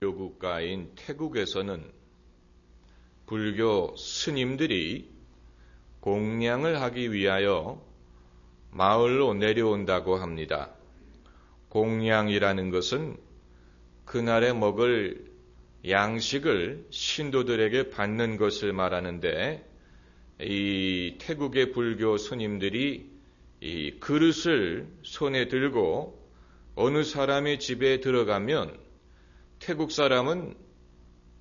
국가인 태국에서는 불교 스님들이 공양을 하기 위하여 마을로 내려온다고 합니다. 공양이라는 것은 그날에 먹을 양식을 신도들에게 받는 것을 말하는데, 이 태국의 불교 스님들이 이 그릇을 손에 들고 어느 사람의 집에 들어가면 태국 사람은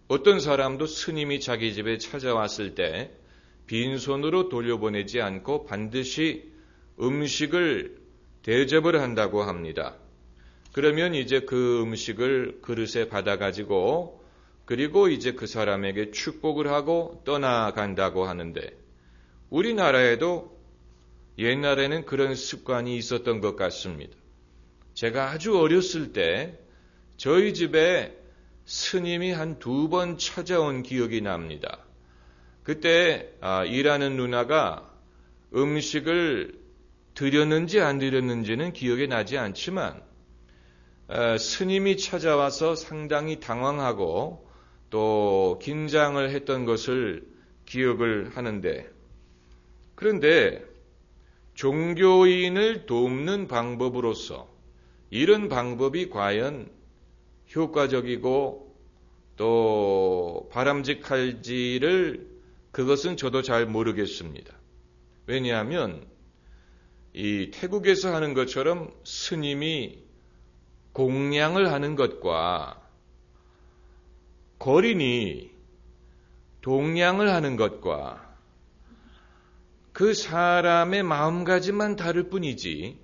어떤 사람도 스님이 자기 집에 찾아왔을 때 빈손으로 돌려보내지 않고 반드시 음식을 대접을 한다고 합니다. 그러면 이제 그 음식을 그릇에 받아가지고 그리고 이제 그 사람에게 축복을 하고 떠나간다고 하는데, 우리나라에도 옛날에는 그런 습관이 있었던 것 같습니다. 제가 아주 어렸을 때 저희 집에 스님이 한 2번 찾아온 기억이 납니다. 그때 일하는 누나가 음식을 드렸는지 안 드렸는지는 기억이 나지 않지만 스님이 찾아와서 상당히 당황하고 또 긴장을 했던 것을 기억을 하는데, 그런데 종교인을 돕는 방법으로서 이런 방법이 과연 효과적이고 또 바람직할지를 그것은 저도 잘 모르겠습니다. 왜냐하면 이 태국에서 하는 것처럼 스님이 공양을 하는 것과 거린이 동양을 하는 것과 그 사람의 마음가짐만 다를 뿐이지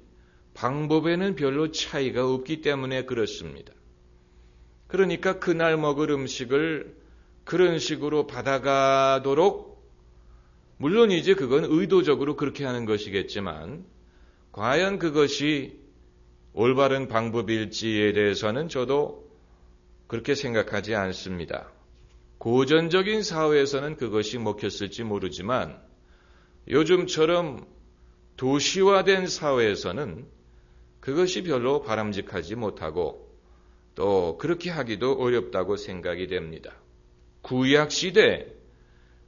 방법에는 별로 차이가 없기 때문에 그렇습니다. 그러니까 그날 먹을 음식을 그런 식으로 받아가도록, 물론 이제 그건 의도적으로 그렇게 하는 것이겠지만 과연 그것이 올바른 방법일지에 대해서는 저도 그렇게 생각하지 않습니다. 고전적인 사회에서는 그것이 먹혔을지 모르지만 요즘처럼 도시화된 사회에서는 그것이 별로 바람직하지 못하고 또 그렇게 하기도 어렵다고 생각이 됩니다. 구약시대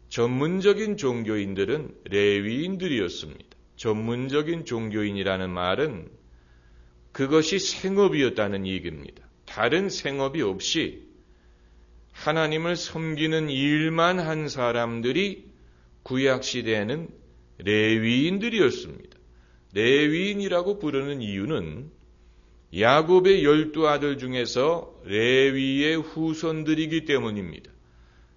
전문적인 종교인들은 레위인들이었습니다. 전문적인 종교인이라는 말은 그것이 생업이었다는 얘기입니다. 다른 생업이 없이 하나님을 섬기는 일만 한 사람들이 구약시대에는 레위인들이었습니다. 레위인이라고 부르는 이유는 야곱의 12아들 중에서 레위의 후손들이기 때문입니다.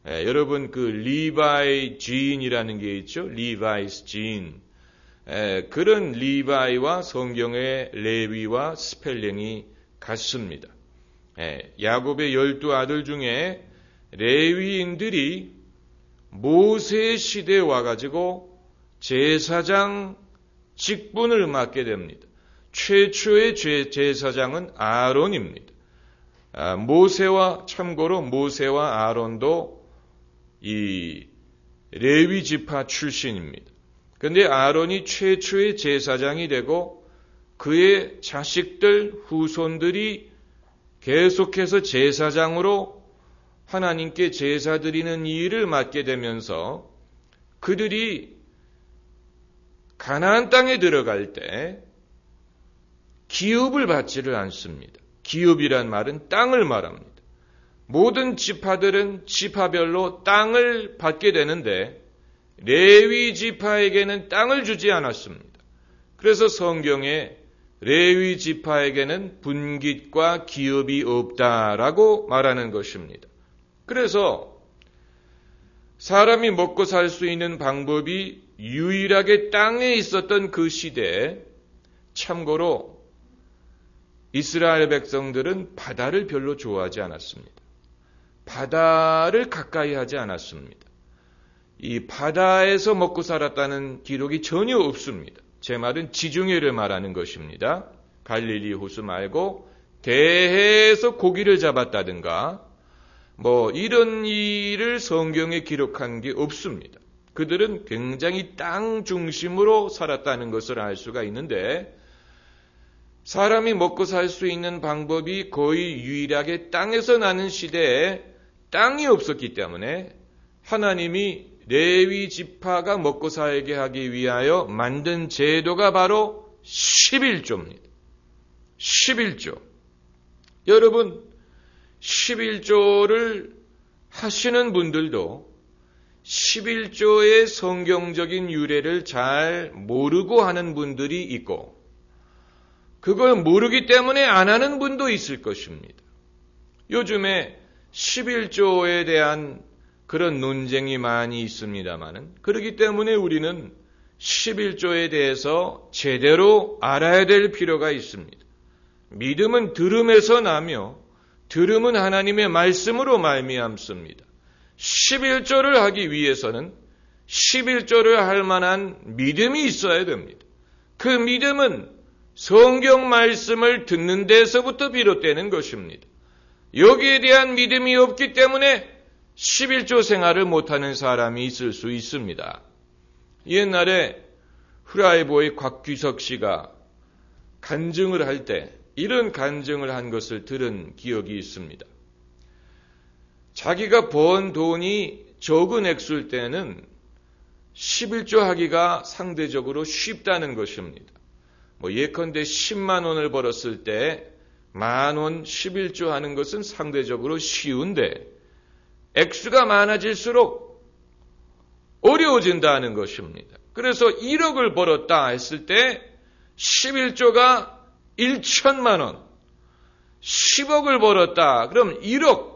여러분 그 리바이 진이라는 게 있죠. 리바이스 진. 그런 리바이와 성경의 레위와 스펠링이 같습니다. 야곱의 12아들 중에 레위인들이 모세 시대에 와가지고 제사장 직분을 맡게 됩니다. 최초의 제사장은 아론입니다. 참고로 모세와 아론도 이 레위 지파 출신입니다. 그런데 아론이 최초의 제사장이 되고 그의 자식들, 후손들이 계속해서 제사장으로 하나님께 제사 드리는 일을 맡게 되면서 그들이 가나안 땅에 들어갈 때 기업을 받지를 않습니다. 기업이란 말은 땅을 말합니다. 모든 지파들은 지파별로 땅을 받게 되는데 레위 지파에게는 땅을 주지 않았습니다. 그래서 성경에 레위 지파에게는 분깃과 기업이 없다라고 말하는 것입니다. 그래서 사람이 먹고 살 수 있는 방법이 유일하게 땅에 있었던 그 시대에, 참고로 이스라엘 백성들은 바다를 별로 좋아하지 않았습니다. 바다를 가까이 하지 않았습니다. 이 바다에서 먹고 살았다는 기록이 전혀 없습니다. 제 말은 지중해를 말하는 것입니다. 갈릴리 호수 말고 대해에서 고기를 잡았다든가 이런 일을 성경에 기록한 게 없습니다. 그들은 굉장히 땅 중심으로 살았다는 것을 알 수가 있는데, 사람이 먹고 살 수 있는 방법이 거의 유일하게 땅에서 나는 시대에 땅이 없었기 때문에 하나님이 레위 지파가 먹고 살게 하기 위하여 만든 제도가 바로 11조입니다. 11조. 여러분, 11조를 하시는 분들도 11조의 성경적인 유래를 잘 모르고 하는 분들이 있고, 그걸 모르기 때문에 안 하는 분도 있을 것입니다. 요즘에 11조에 대한 그런 논쟁이 많이 있습니다만은, 그렇기 때문에 우리는 11조에 대해서 제대로 알아야 될 필요가 있습니다. 믿음은 들음에서 나며 들음은 하나님의 말씀으로 말미암습니다. 11조를 하기 위해서는 11조를 할 만한 믿음이 있어야 됩니다. 그 믿음은 성경 말씀을 듣는 데서부터 비롯되는 것입니다. 여기에 대한 믿음이 없기 때문에 11조 생활을 못하는 사람이 있을 수 있습니다. 옛날에 후라이보의 곽규석 씨가 간증을 할 때 이런 간증을 한 것을 들은 기억이 있습니다. 자기가 번 돈이 적은 액수일 때는 11조 하기가 상대적으로 쉽다는 것입니다. 예컨대 10만 원을 벌었을 때 10,000원 11조 하는 것은 상대적으로 쉬운데 액수가 많아질수록 어려워진다는 것입니다. 그래서 1억을 벌었다 했을 때 11조가 1,000만 원, 10억을 벌었다. 그럼 1억.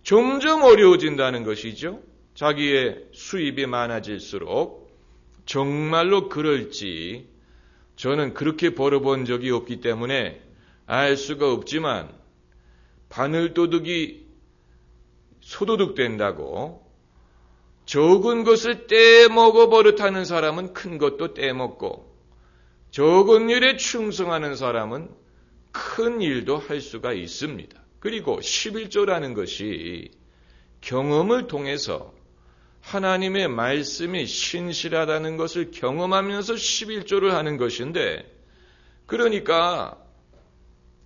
점점 어려워진다는 것이죠. 자기의 수입이 많아질수록. 정말로 그럴지 저는 그렇게 벌어본 적이 없기 때문에 알 수가 없지만, 바늘도둑이 소도둑 된다고 적은 것을 떼먹어 버릇하는 사람은 큰 것도 떼먹고, 적은 일에 충성하는 사람은 큰 일도 할 수가 있습니다. 그리고 11조라는 것이 경험을 통해서 하나님의 말씀이 신실하다는 것을 경험하면서 11조를 하는 것인데, 그러니까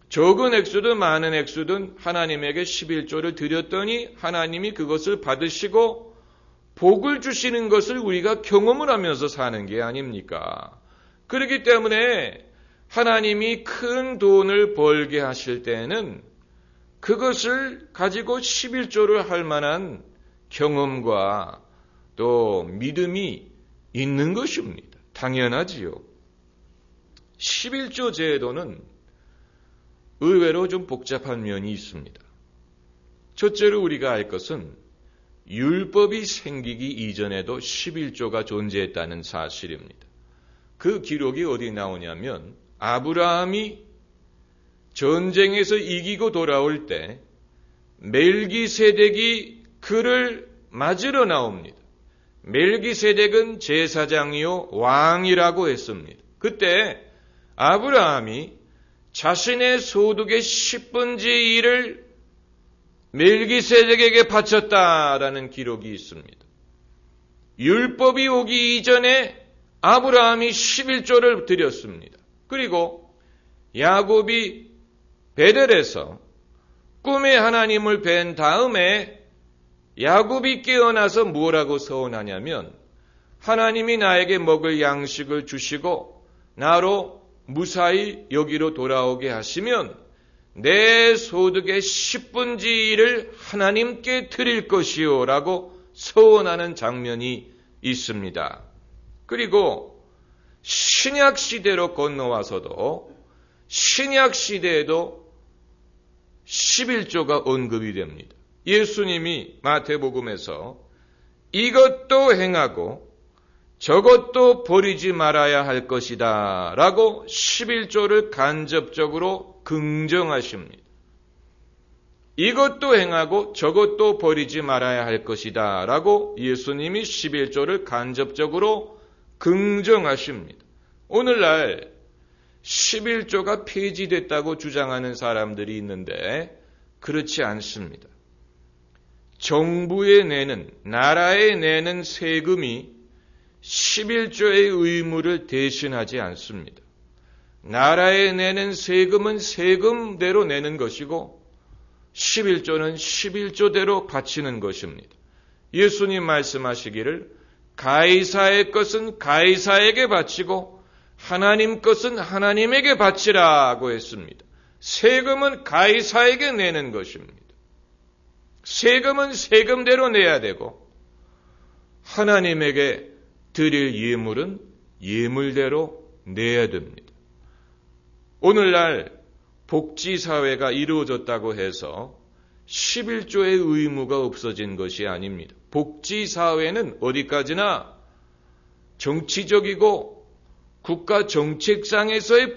적은 액수든 많은 액수든 하나님에게 11조를 드렸더니 하나님이 그것을 받으시고 복을 주시는 것을 우리가 경험을 하면서 사는 게 아닙니까? 그렇기 때문에 하나님이 큰 돈을 벌게 하실 때는 그것을 가지고 11조를 할 만한 경험과 또 믿음이 있는 것입니다. 당연하지요. 11조 제도는 의외로 좀 복잡한 면이 있습니다. 첫째로 우리가 알 것은 율법이 생기기 이전에도 11조가 존재했다는 사실입니다. 그 기록이 어디 나오냐면 아브라함이 전쟁에서 이기고 돌아올 때 멜기세덱이 그를 맞으러 나옵니다. 멜기세덱은 제사장이요 왕이라고 했습니다. 그때 아브라함이 자신의 소득의 10분의 1을 멜기세덱에게 바쳤다라는 기록이 있습니다. 율법이 오기 이전에 아브라함이 11조를 드렸습니다. 그리고 야곱이 베델에서 꿈에 하나님을 뵌 다음에 야곱이 깨어나서 뭐라고 서원하냐면, 하나님이 나에게 먹을 양식을 주시고 나로 무사히 여기로 돌아오게 하시면 내 소득의 10분의 1을 하나님께 드릴 것이요 라고 서원하는 장면이 있습니다. 그리고 신약 시대로 건너와서도 신약 시대에도 11조가 언급이 됩니다. 예수님이 마태복음에서 이것도 행하고 저것도 버리지 말아야 할 것이다 라고 11조를 간접적으로 긍정하십니다. 이것도 행하고 저것도 버리지 말아야 할 것이다 라고 예수님이 11조를 간접적으로 긍정하십니다. 오늘날 11조가 폐지됐다고 주장하는 사람들이 있는데 그렇지 않습니다. 정부에 내는, 나라에 내는 세금이 11조의 의무를 대신하지 않습니다. 나라에 내는 세금은 세금대로 내는 것이고 11조는 11조대로 바치는 것입니다. 예수님 말씀하시기를 가이사의 것은 가이사에게 바치고 하나님 것은 하나님에게 바치라고 했습니다. 세금은 가이사에게 내는 것입니다. 세금은 세금대로 내야 되고 하나님에게 드릴 예물은 예물대로 내야 됩니다. 오늘날 복지사회가 이루어졌다고 해서 11조의 의무가 없어진 것이 아닙니다. 복지사회는 어디까지나 정치적이고 국가 정책상에서의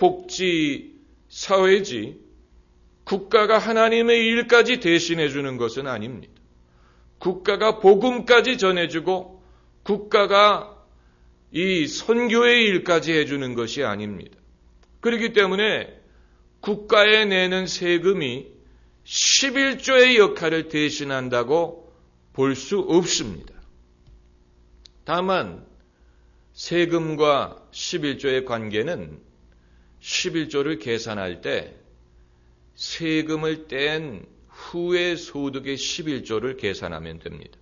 복지사회지 국가가 하나님의 일까지 대신해 주는 것은 아닙니다. 국가가 복음까지 전해주고 국가가 이 선교의 일까지 해주는 것이 아닙니다. 그렇기 때문에 국가에 내는 세금이 11조의 역할을 대신한다고 볼 수 없습니다. 다만 세금과 11조의 관계는 11조를 계산할 때 세금을 뗀 후의 소득의 11조를 계산하면 됩니다.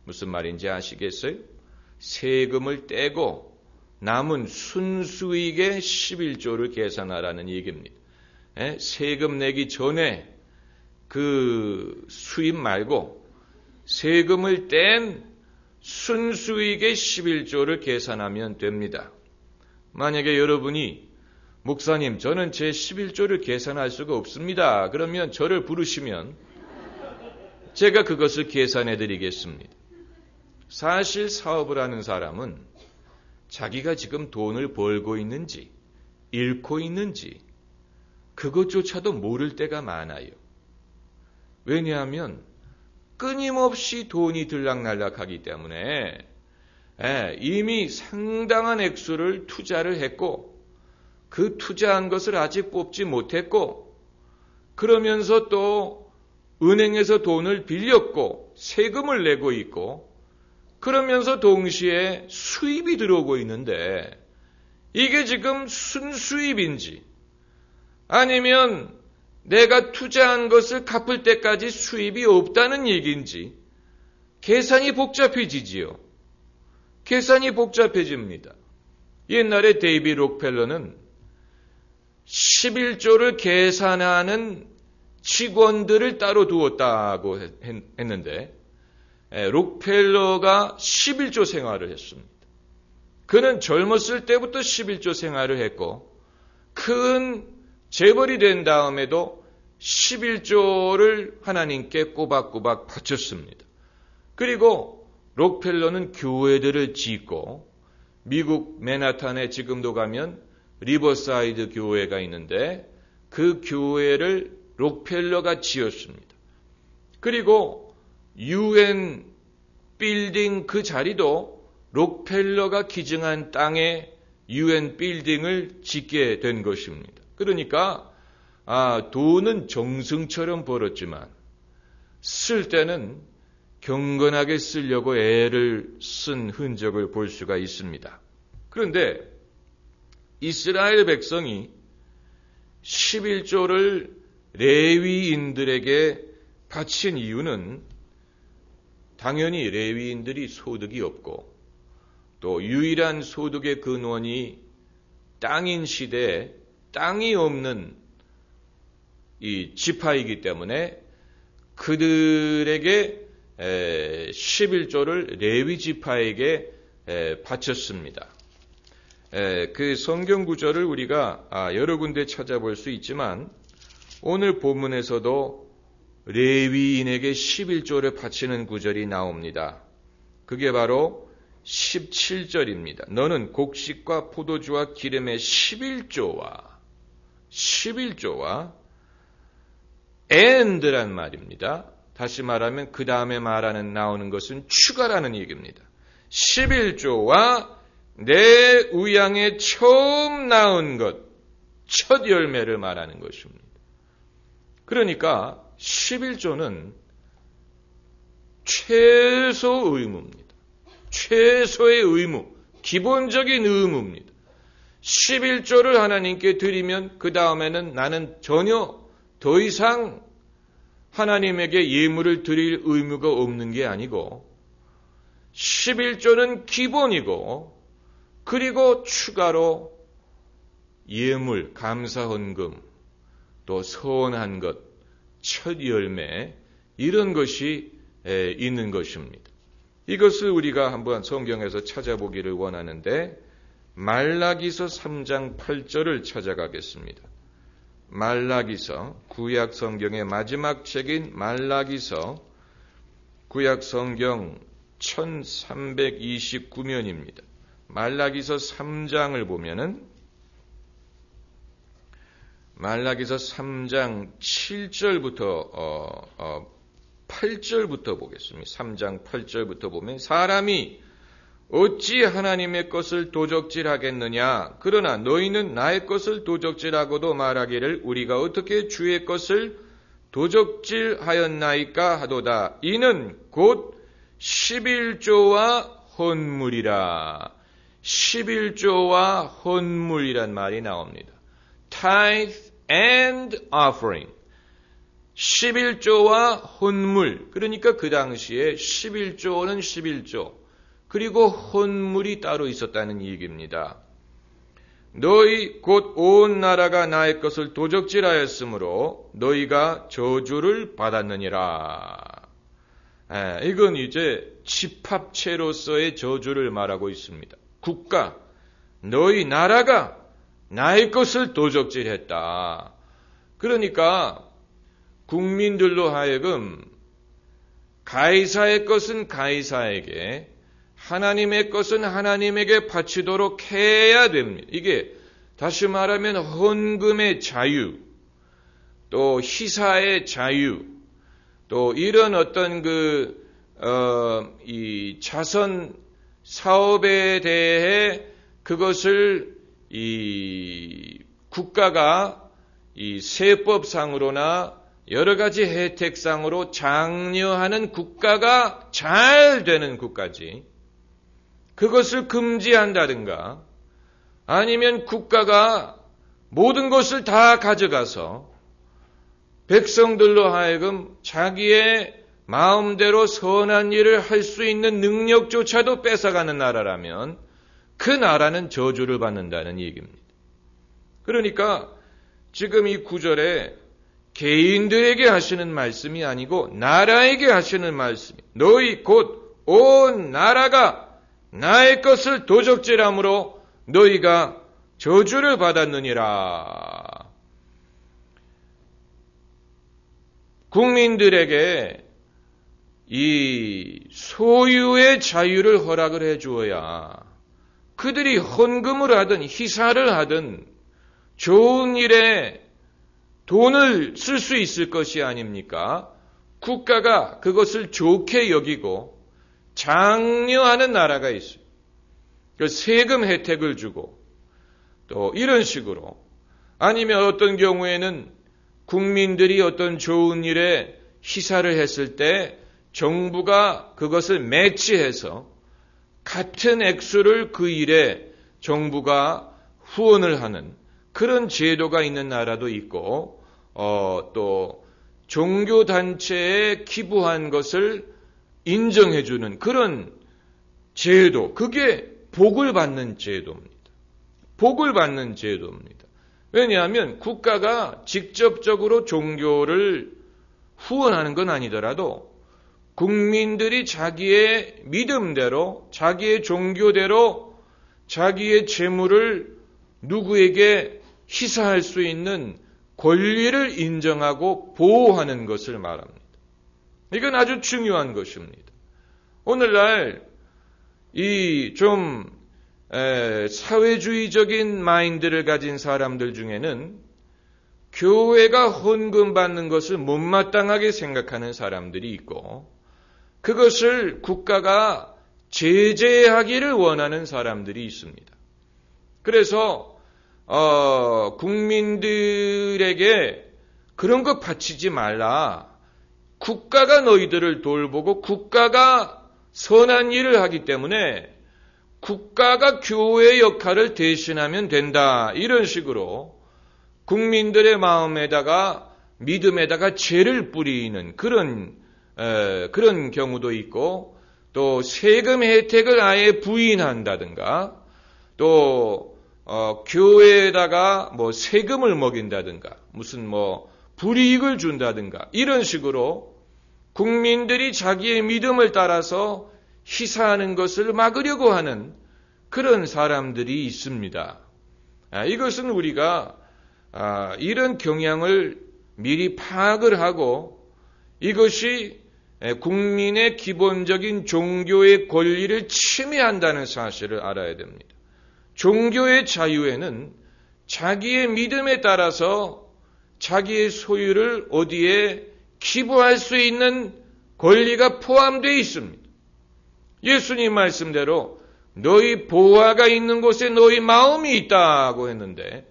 무슨 말인지 아시겠어요? 세금을 떼고 남은 순수익의 11조를 계산하라는 얘기입니다. 세금 내기 전에 그 수입 말고 세금을 뗀 순수익의 11조를 계산하면 됩니다. 만약에 여러분이 목사님, 저는 제 11조를 계산할 수가 없습니다. 그러면 저를 부르시면 제가 그것을 계산해 드리겠습니다. 사실 사업을 하는 사람은 자기가 지금 돈을 벌고 있는지 잃고 있는지 그것조차도 모를 때가 많아요. 왜냐하면 끊임없이 돈이 들락날락하기 때문에 이미 상당한 액수를 투자를 했고 그 투자한 것을 아직 뽑지 못했고 그러면서 또 은행에서 돈을 빌렸고 세금을 내고 있고 그러면서 동시에 수입이 들어오고 있는데 이게 지금 순수입인지 아니면 내가 투자한 것을 갚을 때까지 수입이 없다는 얘기인지 계산이 복잡해지지요. 계산이 복잡해집니다. 옛날에 데이비 록펠러는 11조를 계산하는 직원들을 따로 두었다고 했는데 록펠러가 11조 생활을 했습니다. 그는 젊었을 때부터 11조 생활을 했고 큰 재벌이 된 다음에도 11조를 하나님께 꼬박꼬박 바쳤습니다. 그리고 록펠러는 교회들을 짓고 미국 맨하탄에 지금도 가면 리버사이드 교회가 있는데 그 교회를 록펠러가 지었습니다. 그리고 UN 빌딩 그 자리도 록펠러가 기증한 땅에 UN 빌딩을 짓게 된 것입니다. 그러니까 돈은 정승처럼 벌었지만 쓸 때는 경건하게 쓰려고 애를 쓴 흔적을 볼 수가 있습니다. 그런데 이스라엘 백성이 11조를 레위인들에게 바친 이유는 당연히 레위인들이 소득이 없고 또 유일한 소득의 근원이 땅인 시대에 땅이 없는 이 지파이기 때문에 그들에게 11조를 레위 지파에게 바쳤습니다. 그 성경 구절을 우리가 여러 군데 찾아볼 수 있지만 오늘 본문에서도 레위인에게 11조를 바치는 구절이 나옵니다. 그게 바로 17절입니다. 너는 곡식과 포도주와 기름의 11조와 and란 말입니다. 다시 말하면 그 다음에 나오는 것은 추가라는 얘기입니다. 11조와 내 우양에 처음 나온 것, 첫 열매를 말하는 것입니다. 그러니까 11조는 최소 의무입니다. 최소의 의무, 기본적인 의무입니다. 11조를 하나님께 드리면 그 다음에는 나는 전혀 더 이상 하나님에게 예물을 드릴 의무가 없는 게 아니고 11조는 기본이고 그리고 추가로 예물, 감사헌금, 또 서원한 것, 첫 열매 이런 것이 있는 것입니다. 이것을 우리가 한번 성경에서 찾아보기를 원하는데 말라기서 3장 8절을 찾아가겠습니다. 말라기서, 구약 성경의 마지막 책인 말라기서, 구약 성경 1329면입니다. 말라기서 3장을 보면은 말라기서 3장 7절부터 8절부터 보겠습니다. 3장 8절부터 보면 사람이 어찌 하나님의 것을 도적질하겠느냐? 그러나 너희는 나의 것을 도적질하고도 말하기를 우리가 어떻게 주의 것을 도적질하였나이까 하도다. 이는 곧 11조와 헌물이라. 11조와 헌물이란 말이 나옵니다. Tithe and offering. 11조와 헌물. 그러니까 그 당시에 11조는 11조. 그리고 헌물이 따로 있었다는 얘기입니다. 너희 곧 온 나라가 나의 것을 도적질하였으므로 너희가 저주를 받았느니라. 이건 이제 집합체로서의 저주를 말하고 있습니다. 국가, 너희 나라가 나의 것을 도적질했다. 그러니까 국민들로 하여금 가이사의 것은 가이사에게, 하나님의 것은 하나님에게 바치도록 해야 됩니다. 이게 다시 말하면 헌금의 자유, 또 희사의 자유, 또 이런 어떤 이 자선 사업에 대해 그것을 이 국가가 이 세법상으로나 여러 가지 혜택상으로 장려하는 국가가 잘 되는 국가지. 그것을 금지한다든가 아니면 국가가 모든 것을 다 가져가서 백성들로 하여금 자기의 마음대로 선한 일을 할 수 있는 능력조차도 뺏어가는 나라라면 그 나라는 저주를 받는다는 얘기입니다. 그러니까 지금 이 구절에 개인들에게 하시는 말씀이 아니고 나라에게 하시는 말씀이, 너희 곧 온 나라가 나의 것을 도적질함으로 너희가 저주를 받았느니라. 국민들에게 이 소유의 자유를 허락을 해 주어야 그들이 헌금을 하든 희사를 하든 좋은 일에 돈을 쓸 수 있을 것이 아닙니까? 국가가 그것을 좋게 여기고 장려하는 나라가 있어요. 그 세금 혜택을 주고 또 이런 식으로, 아니면 어떤 경우에는 국민들이 어떤 좋은 일에 희사를 했을 때 정부가 그것을 매치해서 같은 액수를 그 일에 정부가 후원을 하는 그런 제도가 있는 나라도 있고, 또 종교단체에 기부한 것을 인정해주는 그런 제도, 그게 복을 받는 제도입니다. 복을 받는 제도입니다. 왜냐하면 국가가 직접적으로 종교를 후원하는 건 아니더라도 국민들이 자기의 믿음대로, 자기의 종교대로 자기의 재물을 누구에게 희사할 수 있는 권리를 인정하고 보호하는 것을 말합니다. 이건 아주 중요한 것입니다. 오늘날 이 좀 사회주의적인 마인드를 가진 사람들 중에는 교회가 헌금 받는 것을 못마땅하게 생각하는 사람들이 있고, 그것을 국가가 제재하기를 원하는 사람들이 있습니다. 그래서 국민들에게 그런 거 바치지 말라. 국가가 너희들을 돌보고 국가가 선한 일을 하기 때문에 국가가 교회의 역할을 대신하면 된다. 이런 식으로 국민들의 마음에다가 믿음에다가 죄를 뿌리는 그런 경우도 있고, 또 세금 혜택을 아예 부인한다든가, 또 교회에다가 뭐 세금을 먹인다든가, 무슨 뭐 불이익을 준다든가, 이런 식으로 국민들이 자기의 믿음을 따라서 희사하는 것을 막으려고 하는 그런 사람들이 있습니다. 이것은 우리가 이런 경향을 미리 파악을 하고 이것이 국민의 기본적인 종교의 권리를 침해한다는 사실을 알아야 됩니다. 종교의 자유에는 자기의 믿음에 따라서 자기의 소유를 어디에 기부할 수 있는 권리가 포함되어 있습니다. 예수님 말씀대로 너희 보화가 있는 곳에 너희 마음이 있다고 했는데,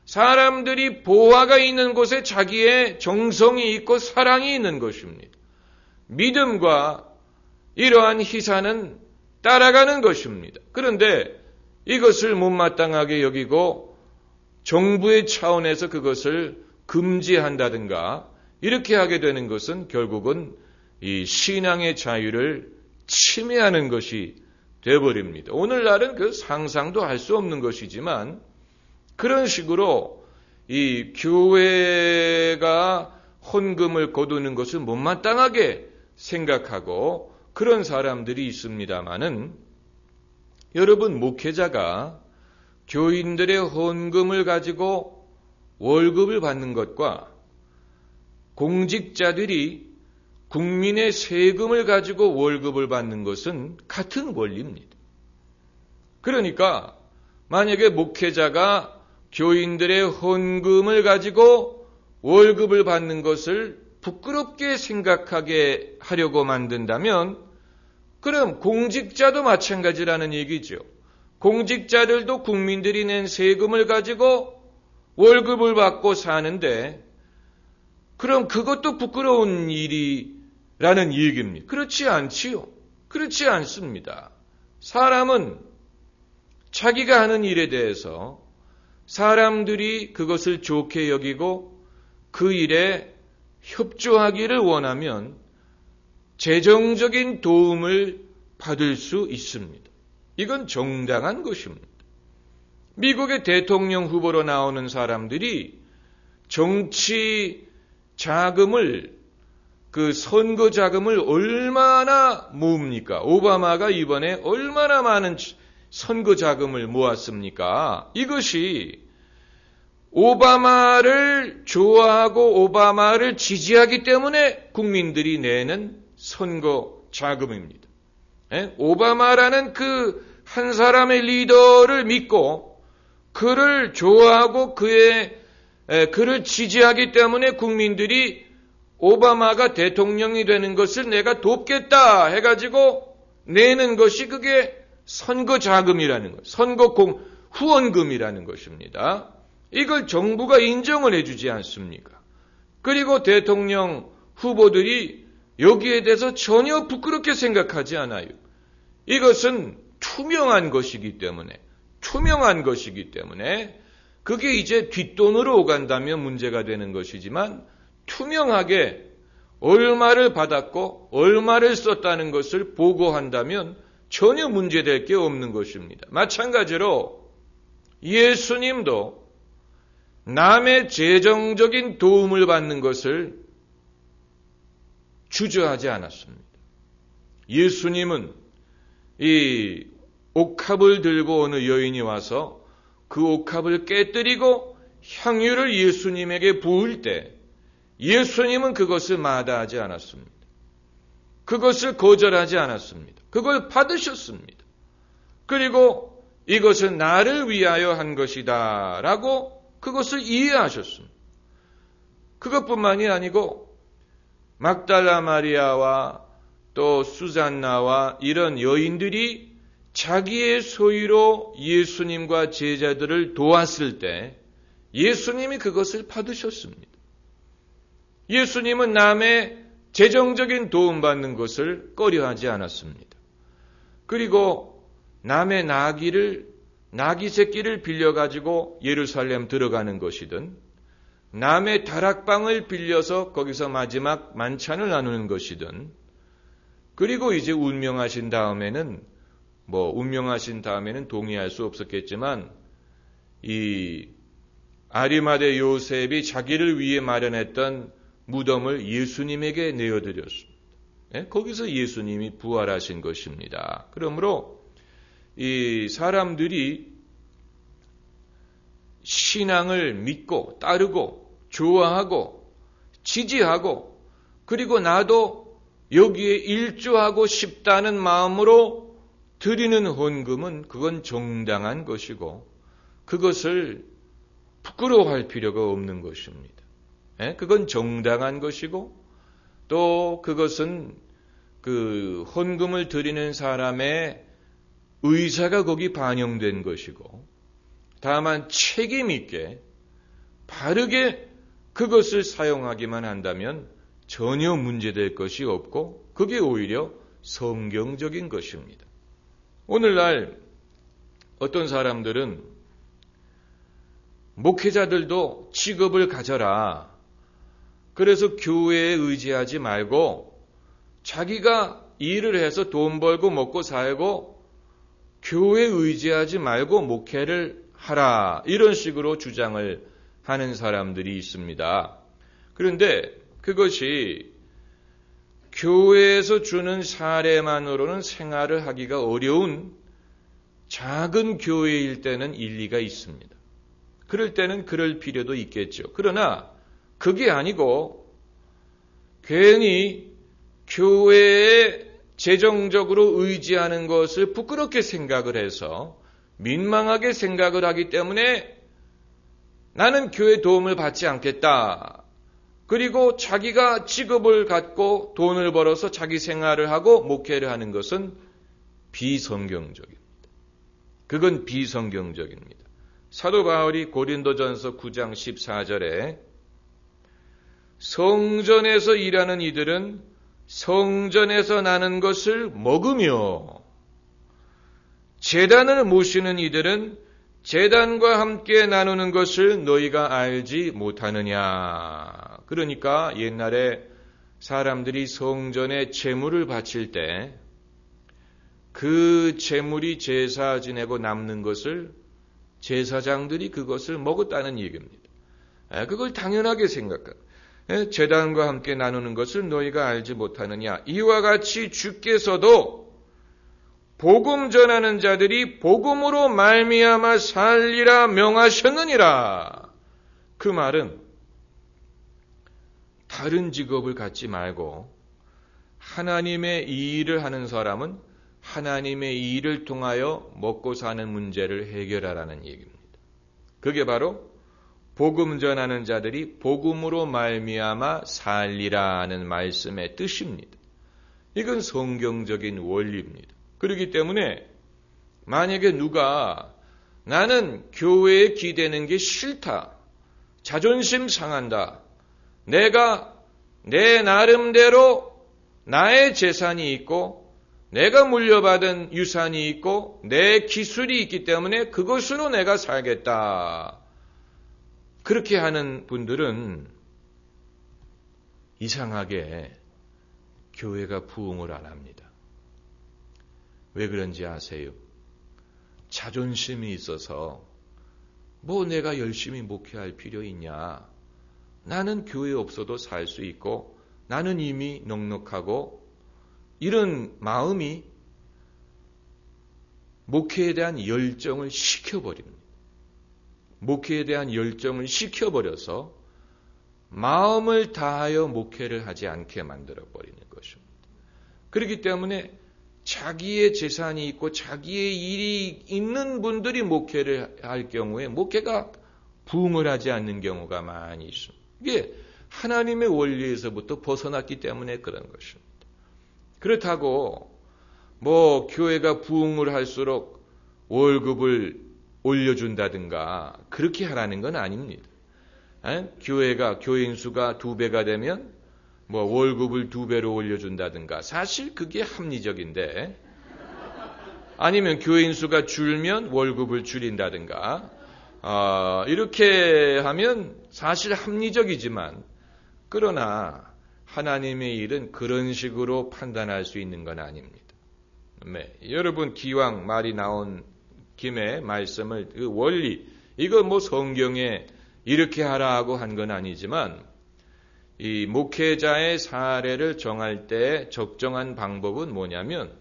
사람들이 보화가 있는 곳에 자기의 정성이 있고 사랑이 있는 것입니다. 믿음과 이러한 희사는 따라가는 것입니다. 그런데 이것을 못마땅하게 여기고 정부의 차원에서 그것을 금지한다든가 이렇게 하게 되는 것은 결국은 이 신앙의 자유를 침해하는 것이 되어버립니다. 오늘날은 그 상상도 할 수 없는 것이지만 그런 식으로 이 교회가 헌금을 거두는 것을 못마땅하게 생각하고 그런 사람들이 있습니다마는, 여러분, 목회자가 교인들의 헌금을 가지고 월급을 받는 것과 공직자들이 국민의 세금을 가지고 월급을 받는 것은 같은 원리입니다. 그러니까 만약에 목회자가 교인들의 헌금을 가지고 월급을 받는 것을 부끄럽게 생각하게 하려고 만든다면, 그럼 공직자도 마찬가지라는 얘기죠. 공직자들도 국민들이 낸 세금을 가지고 월급을 받고 사는데, 그럼 그것도 부끄러운 일이라는 얘기입니다. 그렇지 않지요. 그렇지 않습니다. 사람은 자기가 하는 일에 대해서 사람들이 그것을 좋게 여기고 그 일에 협조하기를 원하면 재정적인 도움을 받을 수 있습니다. 이건 정당한 것입니다. 미국의 대통령 후보로 나오는 사람들이 정치 자금을, 그 선거 자금을 얼마나 모읍니까? 오바마가 이번에 얼마나 많은 선거 자금을 모았습니까? 이것이 오바마를 좋아하고 오바마를 지지하기 때문에 국민들이 내는 선거 자금입니다. 오바마라는 그 한 사람의 리더를 믿고 그를 좋아하고 그를 지지하기 때문에 국민들이 오바마가 대통령이 되는 것을 내가 돕겠다 해가지고 내는 것이 그게 선거 자금이라는 것, 선거 후원금이라는 것입니다. 이걸 정부가 인정을 해주지 않습니까? 그리고 대통령 후보들이 여기에 대해서 전혀 부끄럽게 생각하지 않아요. 이것은 투명한 것이기 때문에 그게 이제 뒷돈으로 오간다면 문제가 되는 것이지만, 투명하게 얼마를 받았고 얼마를 썼다는 것을 보고한다면 전혀 문제될 게 없는 것입니다. 마찬가지로 예수님도 남의 재정적인 도움을 받는 것을 주저하지 않았습니다. 예수님은 이 옥합을 들고 어느 여인이 와서 그 옥합을 깨뜨리고 향유를 예수님에게 부을 때 예수님은 그것을 마다하지 않았습니다. 그것을 거절하지 않았습니다. 그걸 받으셨습니다. 그리고 이것은 나를 위하여 한 것이다 라고 그것을 이해하셨습니다. 그것뿐만이 아니고 막달라 마리아와 또 수잔나와 이런 여인들이 자기의 소유로 예수님과 제자들을 도왔을 때 예수님이 그것을 받으셨습니다. 예수님은 남의 재정적인 도움받는 것을 꺼려하지 않았습니다. 그리고 남의 나귀 새끼를 빌려가지고 예루살렘 들어가는 것이든, 남의 다락방을 빌려서 거기서 마지막 만찬을 나누는 것이든, 그리고 이제 운명하신 다음에는 동의할 수 없었겠지만, 이 아리마대 요셉이 자기를 위해 마련했던 무덤을 예수님에게 내어드렸습니다. 거기서 예수님이 부활하신 것입니다. 그러므로 이 사람들이 신앙을 믿고 따르고 좋아하고 지지하고 그리고 나도 여기에 일조하고 싶다는 마음으로 드리는 헌금은 그건 정당한 것이고 그것을 부끄러워할 필요가 없는 것입니다. 그건 정당한 것이고 또 그것은 그 헌금을 드리는 사람의 의사가 거기 반영된 것이고 다만 책임 있게 바르게 그것을 사용하기만 한다면 전혀 문제될 것이 없고 그게 오히려 성경적인 것입니다. 오늘날 어떤 사람들은 목회자들도 직업을 가져라. 그래서 교회에 의지하지 말고 자기가 일을 해서 돈 벌고 먹고 살고 교회에 의지하지 말고 목회를 하라. 이런 식으로 주장을 하는 사람들이 있습니다. 그런데 그것이 교회에서 주는 사례만으로는 생활을 하기가 어려운 작은 교회일 때는 일리가 있습니다. 그럴 때는 그럴 필요도 있겠죠. 그러나 그게 아니고 괜히 교회에 재정적으로 의지하는 것을 부끄럽게 생각을 해서 민망하게 생각을 하기 때문에 나는 교회 도움을 받지 않겠다. 그리고 자기가 직업을 갖고 돈을 벌어서 자기 생활을 하고 목회를 하는 것은 비성경적입니다. 그건 비성경적입니다. 사도 바울이 고린도전서 9장 14절에 성전에서 일하는 이들은 성전에서 나는 것을 먹으며 제단을 모시는 이들은 제단과 함께 나누는 것을 너희가 알지 못하느냐. 그러니까 옛날에 사람들이 성전에 제물을 바칠 때 그 제물이 제사 지내고 남는 것을 제사장들이 그것을 먹었다는 얘기입니다. 그걸 당연하게 생각합니다. 제단과 함께 나누는 것을 너희가 알지 못하느냐. 이와 같이 주께서도 복음 전하는 자들이 복음으로 말미암아 살리라 명하셨느니라. 그 말은 다른 직업을 갖지 말고 하나님의 이 일을 하는 사람은 하나님의 이 일을 통하여 먹고 사는 문제를 해결하라는 얘기입니다. 그게 바로 복음 전하는 자들이 복음으로 말미암아 살리라는 말씀의 뜻입니다. 이건 성경적인 원리입니다. 그렇기 때문에 만약에 누가 나는 교회에 기대는 게 싫다. 자존심 상한다. 내가 내 나름대로 나의 재산이 있고 내가 물려받은 유산이 있고 내 기술이 있기 때문에 그것으로 내가 살겠다. 그렇게 하는 분들은 이상하게 교회가 부흥을 안 합니다. 왜 그런지 아세요? 자존심이 있어서 내가 열심히 목회할 필요 있냐? 나는 교회 없어도 살 수 있고 나는 이미 넉넉하고 이런 마음이 목회에 대한 열정을 식혀버립니다. 목회에 대한 열정을 식혀버려서 마음을 다하여 목회를 하지 않게 만들어버리는 것입니다. 그렇기 때문에 자기의 재산이 있고 자기의 일이 있는 분들이 목회를 할 경우에 목회가 부흥을 하지 않는 경우가 많이 있습니다. 이게 하나님의 원리에서부터 벗어났기 때문에 그런 것입니다. 그렇다고 교회가 부흥을 할수록 월급을 올려준다든가 그렇게 하라는 건 아닙니다. 교인 수가 2배가 되면 월급을 2배로 올려준다든가 사실 그게 합리적인데 아니면 교인 수가 줄면 월급을 줄인다든가, 이렇게 하면 사실 합리적이지만, 그러나 하나님의 일은 그런 식으로 판단할 수 있는 건 아닙니다. 네, 여러분 기왕 말이 나온 김에 말씀을, 그 원리, 이거 뭐 성경에 이렇게 하라고 한 건 아니지만, 이 목회자의 사례를 정할 때 적정한 방법은 뭐냐면,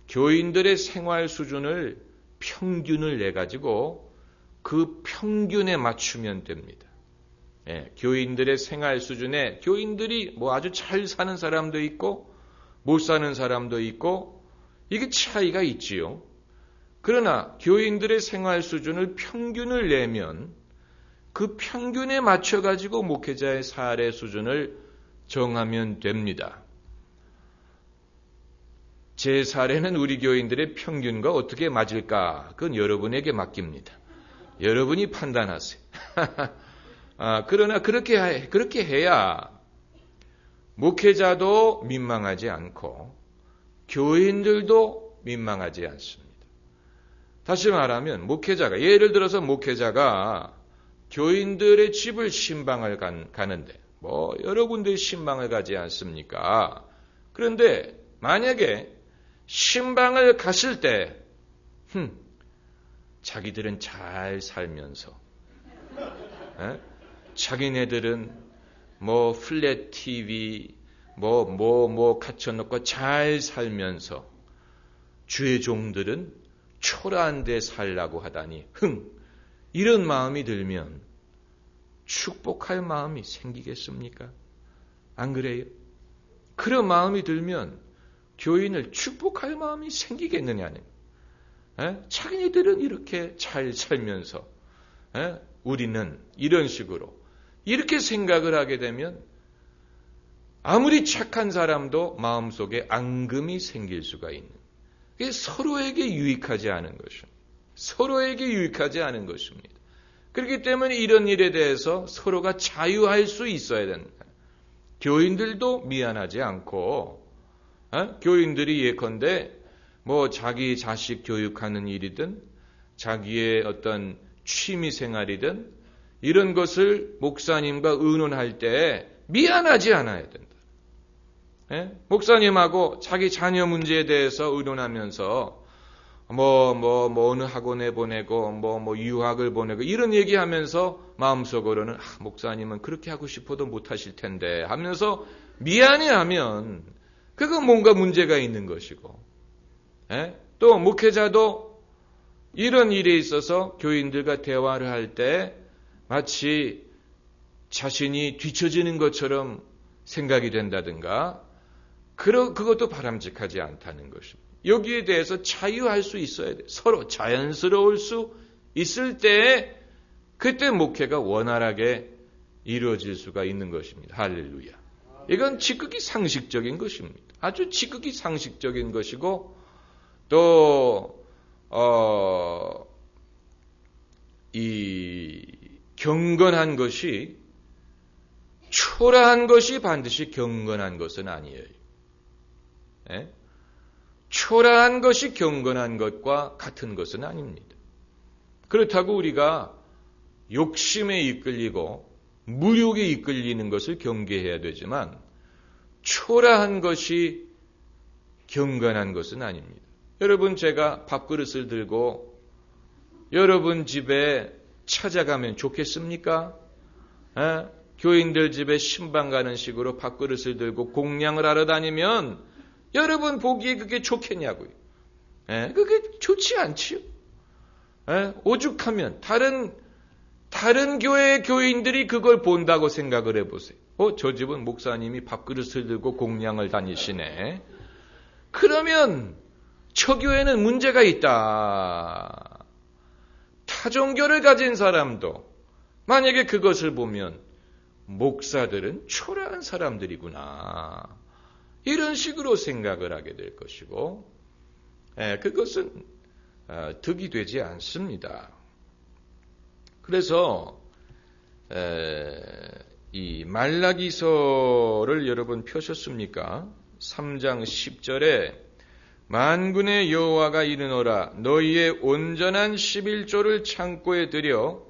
교인들의 생활 수준을 평균을 내가지고 그 평균에 맞추면 됩니다. 예, 교인들의 생활 수준에, 교인들이 뭐 아주 잘 사는 사람도 있고 못 사는 사람도 있고 이게 차이가 있지요. 그러나 교인들의 생활 수준을 평균을 내면 그 평균에 맞춰가지고 목회자의 사례 수준을 정하면 됩니다. 제 사례는 우리 교인들의 평균과 어떻게 맞을까? 그건 여러분에게 맡깁니다. 여러분이 판단하세요. 그러나 그렇게 해야 목회자도 민망하지 않고 교인들도 민망하지 않습니다. 다시 말하면 목회자가, 예를 들어서 목회자가 교인들의 집을 신방을 가는데 뭐 여러 군데 신방을 가지 않습니까? 그런데 만약에 신방을 갔을 때 자기들은 잘 살면서 자기네들은 뭐 플랫 TV 뭐 갖춰놓고 잘 살면서 주의 종들은 초라한 데 살라고 하다니 이런 마음이 들면 축복할 마음이 생기겠습니까? 안 그래요? 그런 마음이 들면 교인을 축복할 마음이 생기겠느냐는. 자기네들은 이렇게 잘 살면서 우리는 이런 식으로 이렇게 생각을 하게 되면 아무리 착한 사람도 마음속에 앙금이 생길 수가 있는. 그게 서로에게 유익하지 않은 것입니다. 서로에게 유익하지 않은 것입니다. 그렇기 때문에 이런 일에 대해서 서로가 자유할 수 있어야 된다. 교인들도 미안하지 않고, 교인들이 예컨대 뭐 자기 자식 교육하는 일이든 자기의 어떤 취미 생활이든 이런 것을 목사님과 의논할 때 미안하지 않아야 된다. 목사님하고 자기 자녀 문제에 대해서 의논하면서 어느 학원에 보내고, 유학을 보내고, 이런 얘기하면서 마음속으로는, 목사님은 그렇게 하고 싶어도 못하실 텐데, 하면서 미안해 하면, 그건 뭔가 문제가 있는 것이고, 또, 목회자도 이런 일에 있어서 교인들과 대화를 할 때, 마치 자신이 뒤처지는 것처럼 생각이 된다든가, 그것도 바람직하지 않다는 것입니다. 여기에 대해서 자유할 수 있어야 돼. 서로 자연스러울 수 있을 때 그때 목회가 원활하게 이루어질 수가 있는 것입니다. 할렐루야. 이건 지극히 상식적인 것입니다. 아주 지극히 상식적인 것이고 또 이 경건한 것이 초라한 것이 반드시 경건한 것은 아니에요. 초라한 것이 경건한 것과 같은 것은 아닙니다. 그렇다고 우리가 욕심에 이끌리고 무욕에 이끌리는 것을 경계해야 되지만 초라한 것이 경건한 것은 아닙니다. 여러분, 제가 밥그릇을 들고 여러분 집에 찾아가면 좋겠습니까? 교인들 집에 신방 가는 식으로 밥그릇을 들고 공양을 하러 다니면 여러분 보기에 그게 좋겠냐고요. 그게 좋지 않지요. 오죽하면 다른 교회의 교인들이 그걸 본다고 생각을 해보세요. 저 집은 목사님이 밥그릇을 들고 공양을 다니시네. 그러면 저 교회는 문제가 있다. 타종교를 가진 사람도 만약에 그것을 보면 목사들은 초라한 사람들이구나. 이런 식으로 생각을 하게 될 것이고, 그것은 득이 되지 않습니다. 그래서 이 말라기서를 여러분 펴셨습니까? 3장 10절에 만군의 여호와가 이르노라 너희의 온전한 11조를 창고에 들여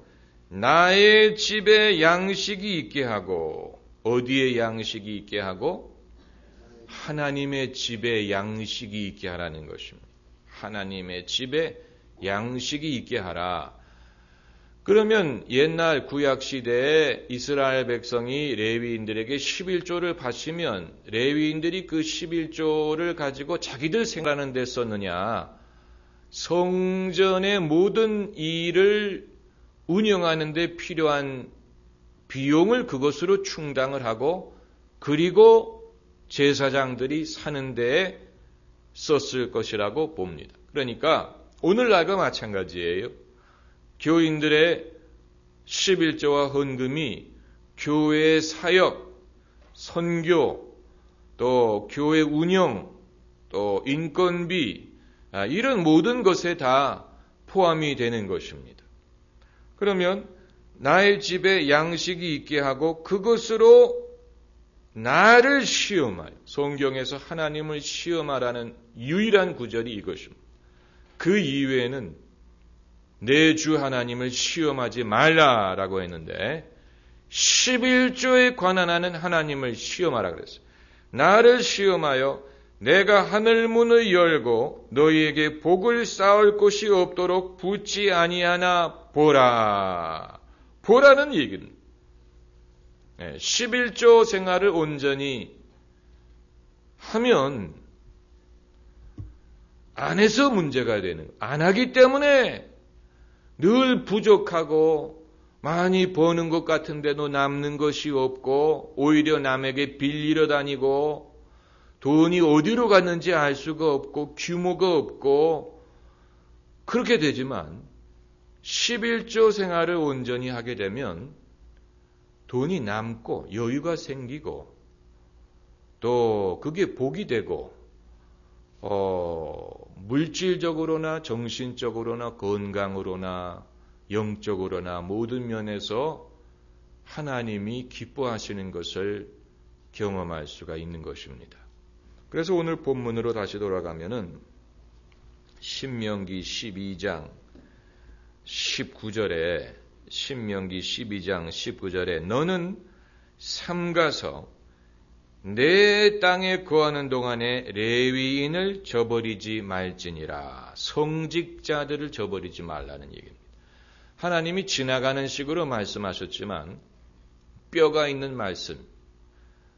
나의 집에 양식이 있게 하고 어디에 양식이 있게 하고 하나님의 집에 양식이 있게 하라는 것입니다. 하나님의 집에 양식이 있게 하라. 그러면 옛날 구약 시대에 이스라엘 백성이 레위인들에게 11조를 바치면 레위인들이 그 11조를 가지고 자기들 생활하는 데 썼느냐? 성전의 모든 일을 운영하는 데 필요한 비용을 그것으로 충당을 하고 그리고 제사장들이 사는 데에 썼을 것이라고 봅니다. 그러니까 오늘날과 마찬가지예요. 교인들의 11조와 헌금이 교회의 사역, 선교, 또 교회 운영, 또 인건비 이런 모든 것에 다 포함이 되는 것입니다. 그러면 나의 집에 양식이 있게 하고 그것으로 나를 시험하여 성경에서 하나님을 시험하라는 유일한 구절이 이것입니다. 그 이외에는 내 주 하나님을 시험하지 말라라고 했는데 11조에 관한 하는 하나님을 시험하라 그랬어요. 나를 시험하여 내가 하늘 문을 열고 너희에게 복을 쌓을 곳이 없도록 붙지 아니하나 보라. 보라는 얘기는 11조 생활을 온전히 하면 안 해서 문제가 되는 거예요. 안 하기 때문에 늘 부족하고 많이 버는 것 같은데도 남는 것이 없고 오히려 남에게 빌리러 다니고 돈이 어디로 갔는지 알 수가 없고 규모가 없고 그렇게 되지만 11조 생활을 온전히 하게 되면 돈이 남고 여유가 생기고 또 그게 복이 되고 물질적으로나 정신적으로나 건강으로나 영적으로나 모든 면에서 하나님이 기뻐하시는 것을 경험할 수가 있는 것입니다. 그래서 오늘 본문으로 다시 돌아가면은 신명기 12장 19절에 신명기 12장 19절에 너는 삼가서 내 땅에 거하는 동안에 레위인을 저버리지 말지니라. 성직자들을 저버리지 말라는 얘기입니다. 하나님이 지나가는 식으로 말씀하셨지만 뼈가 있는 말씀,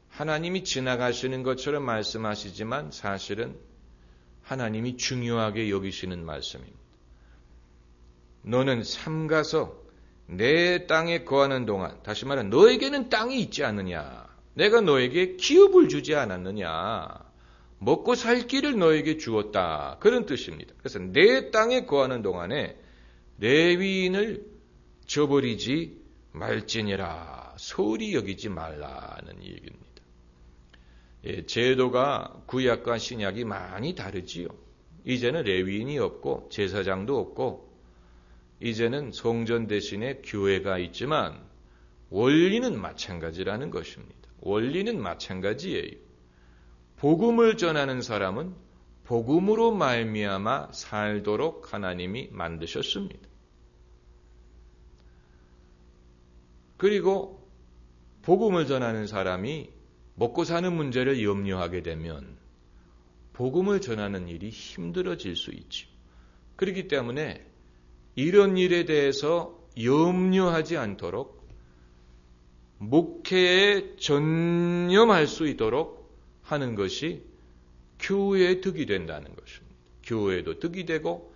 하나님이 지나가시는 것처럼 말씀하시지만 사실은 하나님이 중요하게 여기시는 말씀입니다. 너는 삼가서 내 땅에 거하는 동안, 다시 말해 너에게는 땅이 있지 않느냐? 내가 너에게 기업을 주지 않았느냐? 먹고 살 길을 너에게 주었다. 그런 뜻입니다. 그래서 내 땅에 거하는 동안에 레위인을 저버리지 말지니라. 소홀히 여기지 말라는 얘기입니다. 제도가 구약과 신약이 많이 다르지요. 이제는 레위인이 없고 제사장도 없고 이제는 성전 대신에 교회가 있지만 원리는 마찬가지라는 것입니다. 원리는 마찬가지예요. 복음을 전하는 사람은 복음으로 말미암아 살도록 하나님이 만드셨습니다. 그리고 복음을 전하는 사람이 먹고 사는 문제를 염려하게 되면 복음을 전하는 일이 힘들어질 수 있죠. 그렇기 때문에 이런 일에 대해서 염려하지 않도록 목회에 전념할 수 있도록 하는 것이 교회의 덕이 된다는 것입니다. 교회도 덕이 되고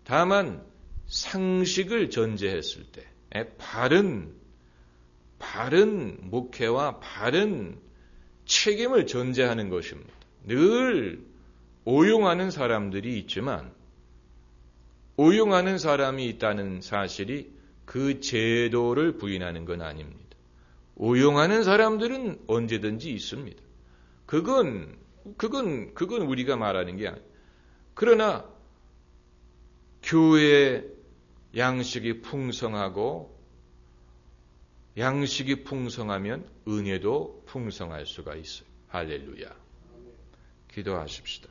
다만 상식을 전제했을 때 바른 목회와 바른 책임을 전제하는 것입니다. 늘 오용하는 사람들이 있지만 오용하는 사람이 있다는 사실이 그 제도를 부인하는 건 아닙니다. 오용하는 사람들은 언제든지 있습니다. 그건 우리가 말하는 게 아니에요. 그러나 교회의 양식이 풍성하고 양식이 풍성하면 은혜도 풍성할 수가 있어요. 할렐루야. 기도하십시다.